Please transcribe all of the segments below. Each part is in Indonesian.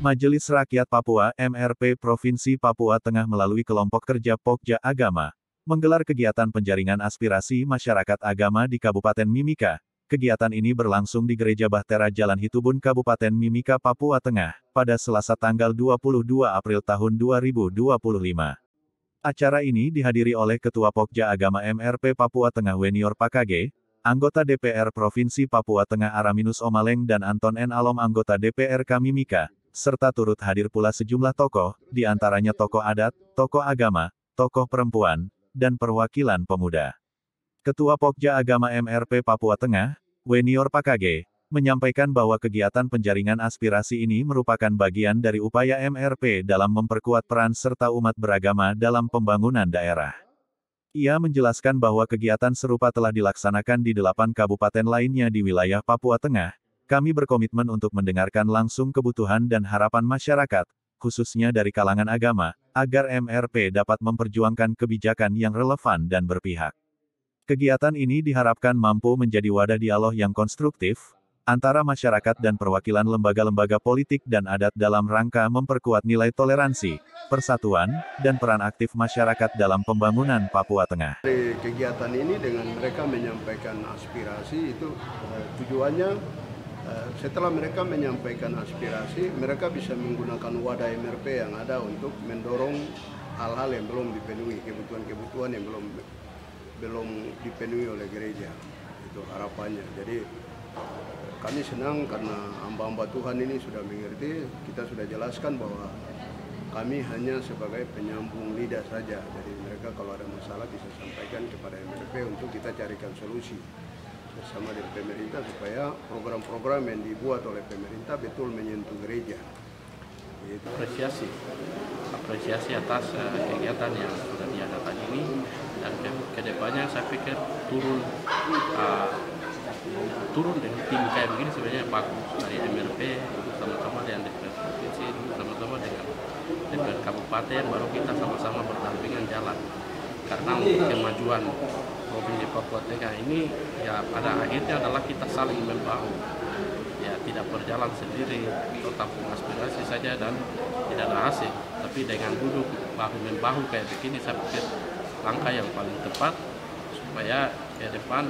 Majelis Rakyat Papua (MRP) Provinsi Papua Tengah melalui kelompok kerja Pokja Agama, menggelar kegiatan penjaringan aspirasi masyarakat agama di Kabupaten Mimika. Kegiatan ini berlangsung di Gereja Bahtera Jalan Hitubun Kabupaten Mimika, Papua Tengah, pada Selasa tanggal 22 April tahun 2025. Acara ini dihadiri oleh Ketua Pokja Agama MRP Papua Tengah Wenior Pakage, anggota DPR Provinsi Papua Tengah Araminus Omaleng dan Anton N. Alom anggota DPRK Mimika, serta turut hadir pula sejumlah tokoh, di antaranya tokoh adat, tokoh agama, tokoh perempuan, dan perwakilan pemuda. Ketua Pokja Agama MRP Papua Tengah, Wenior Pakage, menyampaikan bahwa kegiatan penjaringan aspirasi ini merupakan bagian dari upaya MRP dalam memperkuat peran serta umat beragama dalam pembangunan daerah. Ia menjelaskan bahwa kegiatan serupa telah dilaksanakan di 8 kabupaten lainnya di wilayah Papua Tengah. Kami berkomitmen untuk mendengarkan langsung kebutuhan dan harapan masyarakat, khususnya dari kalangan agama, agar MRP dapat memperjuangkan kebijakan yang relevan dan berpihak. Kegiatan ini diharapkan mampu menjadi wadah dialog yang konstruktif antara masyarakat dan perwakilan lembaga-lembaga politik dan adat dalam rangka memperkuat nilai toleransi, persatuan, dan peran aktif masyarakat dalam pembangunan Papua Tengah. Dari kegiatan ini dengan mereka menyampaikan aspirasi itu tujuannya setelah mereka menyampaikan aspirasi, mereka bisa menggunakan wadah MRP yang ada untuk mendorong hal-hal yang belum dipenuhi, kebutuhan-kebutuhan yang belum dipenuhi oleh gereja. Itu harapannya. Jadi kami senang karena hamba-hamba Tuhan ini sudah mengerti, kita sudah jelaskan bahwa kami hanya sebagai penyambung lidah saja. Jadi mereka kalau ada masalah bisa sampaikan kepada MRP untuk kita carikan solusi bersama dengan pemerintah supaya program-program yang dibuat oleh pemerintah betul menyentuh gereja. Gitu. Apresiasi atas kegiatan yang sudah diadakan ini, dan kedepannya saya pikir turun dengan tim kayak begini sebenarnya bagus dari MRP sama-sama dengan DPR provinsi, sama-sama dengan DPR kabupaten, baru kita sama-sama berdampingan jalan. Karena untuk kemajuan Provinsi Papua Tengah ini ya pada akhirnya adalah kita saling membahu. Ya tidak berjalan sendiri, tetap aspirasi saja dan tidak ada hasil. Tapi dengan duduk bahu-membahu kayak begini saya pikir langkah yang paling tepat supaya ke depan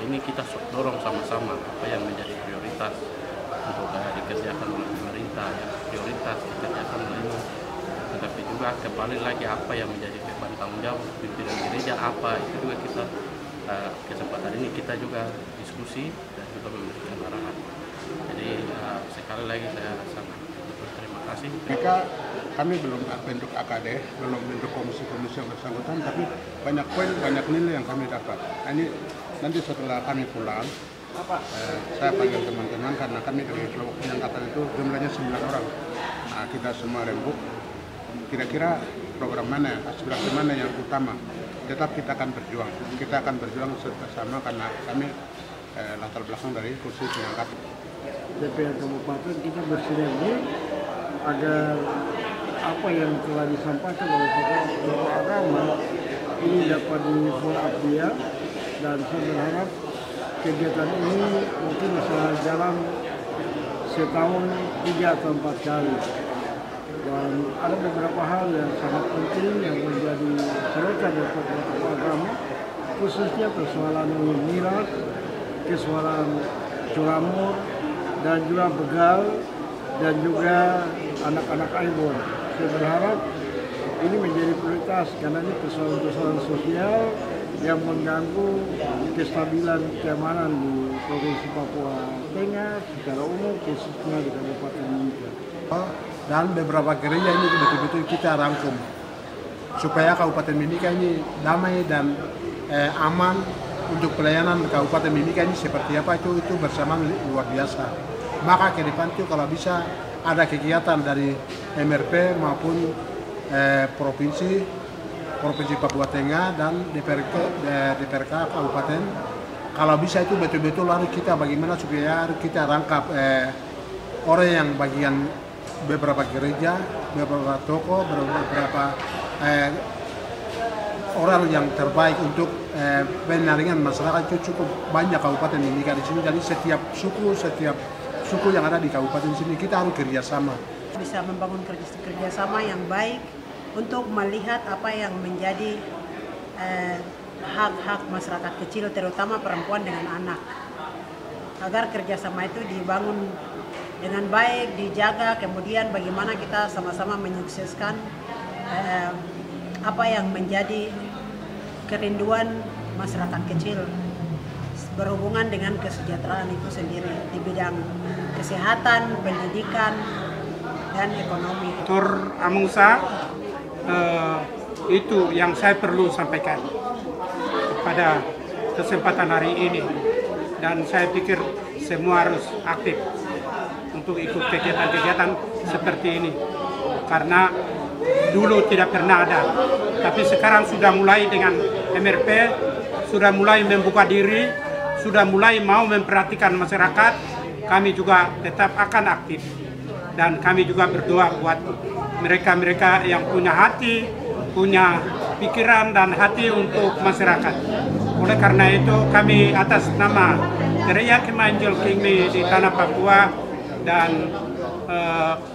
ini kita dorong sama-sama apa yang menjadi prioritas untuk dikerjakan oleh pemerintah, yang prioritas dikerjakan oleh ini. Tetapi juga kembali lagi apa yang menjadi beban tanggung jawab pimpinan gereja apa, itu juga kita kesempatan ini kita juga diskusi dan juga memberikan arahan. Jadi sekali lagi saya sangat berterima kasih. Kami belum bentuk AKD, belum bentuk komisi-komisi yang bersangkutan, tapi banyak poin, banyak nilai yang kami dapat. Nah, ini nanti setelah kami pulang, saya panggil teman-teman karena kami dari kelompok penyangkatan itu jumlahnya 9 orang. Nah, kita semua rembuk. Kira-kira program mana, aspirasi mana yang utama? Tetap kita akan berjuang. Kita akan berjuang bersama karena kami latar belakang dari kursi penyangkatan. DPR Kabupaten kita bersinergi agar apa yang telah disampaikan oleh tokoh agama ini dapat di-follow up dia, dan saya berharap kegiatan ini mungkin bisa jalan setahun 3 atau 4 kali. Dan ada beberapa hal yang sangat penting yang menjadi sorotan dari tokoh agama, khususnya persoalan miras, persoalan curamur, dan juga begal, dan juga anak-anak Aibon. Saya berharap ini menjadi prioritas karena ini persoalan-persoalan sosial yang mengganggu kestabilan keamanan di Provinsi Papua Tengah secara umum, khususnya di Kabupaten Mimika. Dan beberapa gereja ini betul-betul kita rangkum supaya Kabupaten Mimika ini damai dan aman. Untuk pelayanan Kabupaten Mimika ini seperti apa itu bersamaan luar biasa. Maka ke depan itu kalau bisa ada kegiatan dari MRP maupun Provinsi Papua Tengah dan DPRK Kabupaten, kalau bisa itu betul-betul harus kita bagaimana supaya kita rangkap orang yang bagian beberapa gereja, beberapa toko, beberapa orang yang terbaik untuk penyaringan masyarakat itu cukup banyak Kabupaten Mimika di sini. Jadi setiap suku yang ada di kabupaten sini kita harus kerjasama bisa membangun kerjasama yang baik untuk melihat apa yang menjadi hak-hak masyarakat kecil, terutama perempuan dengan anak, agar kerjasama itu dibangun dengan baik, dijaga, kemudian bagaimana kita sama-sama menyukseskan apa yang menjadi kerinduan masyarakat kecil berhubungan dengan kesejahteraan itu sendiri di bidang kesehatan, pendidikan, dan ekonomi. Dr. Amungsa, itu yang saya perlu sampaikan pada kesempatan hari ini, dan saya pikir semua harus aktif untuk ikut kegiatan-kegiatan seperti ini, karena dulu tidak pernah ada, tapi sekarang sudah mulai dengan MRP, sudah mulai membuka diri, sudah mulai mau memperhatikan masyarakat. Kami juga tetap akan aktif, dan kami juga berdoa buat mereka-mereka yang punya hati, punya pikiran dan hati untuk masyarakat. Oleh karena itu kami atas nama Gereja Kemainjil Kingmi di Tanah Papua dan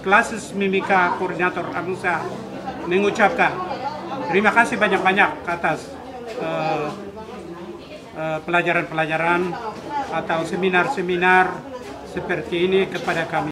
Klasis Mimika Koordinator Amungsa mengucapkan terima kasih banyak-banyak atas pelajaran-pelajaran atau seminar-seminar seperti ini kepada kami.